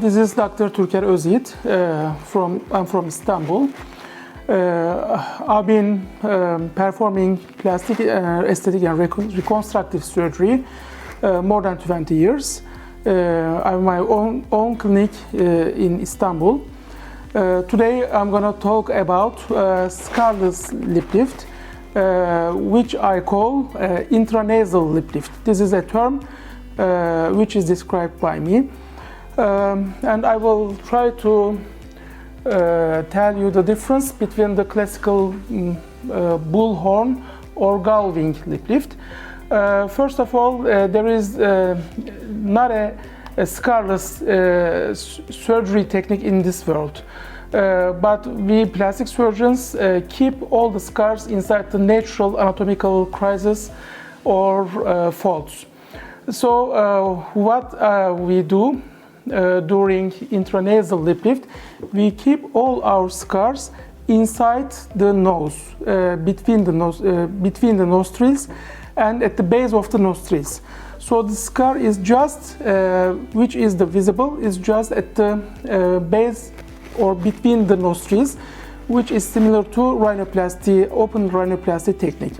this is Dr. Turker Özyiğit. I'm from Istanbul. I've been performing plastic, aesthetic and reconstructive surgery more than 20 years. I have my own clinic in Istanbul. Today I'm going to talk about scarless lip lift, which I call intranasal lip lift. This is a term which is described by me. And I will try to tell you the difference between the classical bullhorn or gull wing lip lift. First of all, there is not a scarless surgery technique in this world. But we plastic surgeons keep all the scars inside the natural anatomical creases or folds. So what we do during intranasal lip lift, we keep all our scars inside the nose, between the nostrils and at the base of the nostrils. So the scar is just, which is the visible, is just at the base or between the nostrils, which is similar to rhinoplasty, open rhinoplasty technique.